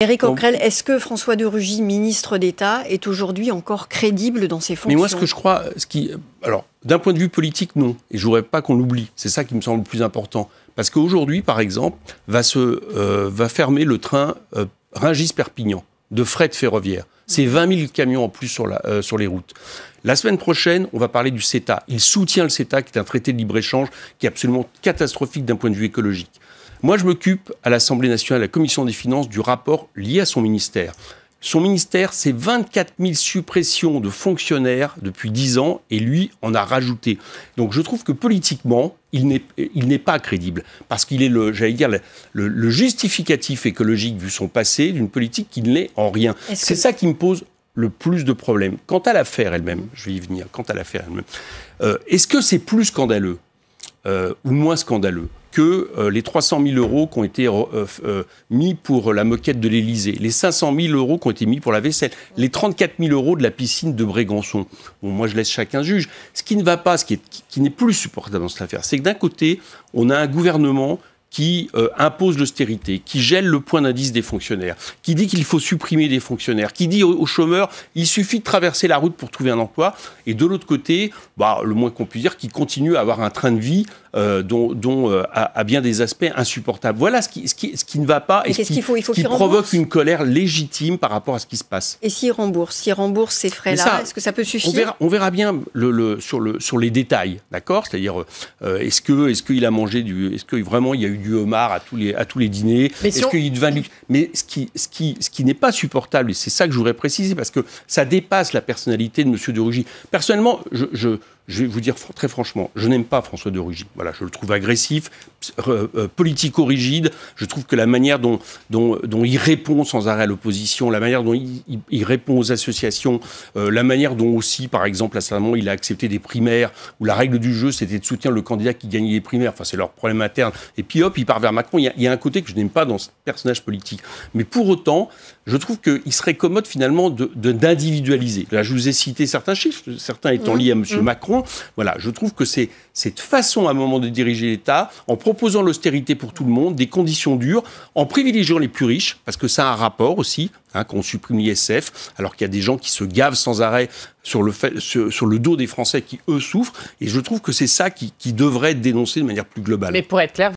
Éric Coquerel, est-ce que François de Rugy, ministre d'État, est aujourd'hui encore crédible dans ses fonctions ? Mais moi, ce que je crois, alors, d'un point de vue politique, non. Et je ne voudrais pas qu'on l'oublie. C'est ça qui me semble le plus important. Parce qu'aujourd'hui, par exemple, va fermer le train Rungis-Perpignan de fret ferroviaire. C'est 20 000 camions en plus sur les routes. La semaine prochaine, on va parler du CETA. Il soutient le CETA, qui est un traité de libre-échange qui est absolument catastrophique d'un point de vue écologique. Moi, je m'occupe à l'Assemblée nationale, à la Commission des finances, du rapport lié à son ministère. Son ministère, c'est 24 000 suppressions de fonctionnaires depuis 10 ans, et lui en a rajouté. Donc je trouve que politiquement, il n'est pas crédible, parce qu'il est le justificatif écologique, vu son passé, d'une politique qui ne l'est en rien. C'est ça qui me pose le plus de problèmes. Quant à l'affaire elle-même, je vais y venir, est-ce que c'est plus scandaleux ou moins scandaleux que les 300 000 euros qui ont été mis pour la moquette de l'Élysée, les 500 000 euros qui ont été mis pour la vaisselle, les 34 000 euros de la piscine de Brégançon. Bon, moi, je laisse chacun juge. Ce qui ne va pas, qui n'est plus supportable dans cette affaire, c'est que d'un côté, on a un gouvernement qui impose l'austérité, qui gèle le point d'indice des fonctionnaires, qui dit qu'il faut supprimer des fonctionnaires, qui dit aux chômeurs, il suffit de traverser la route pour trouver un emploi, et de l'autre côté, le moins qu'on puisse dire, qui continue à avoir un train de vie dont a bien des aspects insupportables. Voilà ce qui ne va pas et qui provoque une colère légitime par rapport à ce qui se passe. Et s'il rembourse ces frais-là, est-ce que ça peut suffire ? On verra bien sur les détails, d'accord ? C'est-à-dire, est-ce qu'il a mangé est-ce que vraiment il y a eu du homard à tous les dîners ? Mais ce qui n'est pas supportable, et c'est ça que je voudrais préciser, parce que ça dépasse la personnalité de M. de Rugy. Personnellement, je vais vous dire très franchement, je n'aime pas François de Rugy. Voilà, je le trouve agressif, politico-rigide. Je trouve que la manière dont il répond sans arrêt à l'opposition, la manière dont il répond aux associations, la manière dont aussi, par exemple, récemment, il a accepté des primaires où la règle du jeu, c'était de soutenir le candidat qui gagnait les primaires. Enfin, c'est leur problème interne. Et puis hop, il part vers Macron. Il y a un côté que je n'aime pas dans ce personnage politique. Mais pour autant, je trouve qu'il serait commode finalement d'individualiser. Là, je vous ai cité certains chiffres, certains étant liés à M. Macron. Voilà, je trouve que c'est cette façon à un moment de diriger l'État, en proposant l'austérité pour tout le monde, des conditions dures, en privilégiant les plus riches, parce que ça a un rapport aussi, quand on supprime l'ISF, alors qu'il y a des gens qui se gavent sans arrêt sur le dos des Français qui, eux, souffrent. Et je trouve que c'est ça qui devrait être dénoncé de manière plus globale. Mais pour être clair,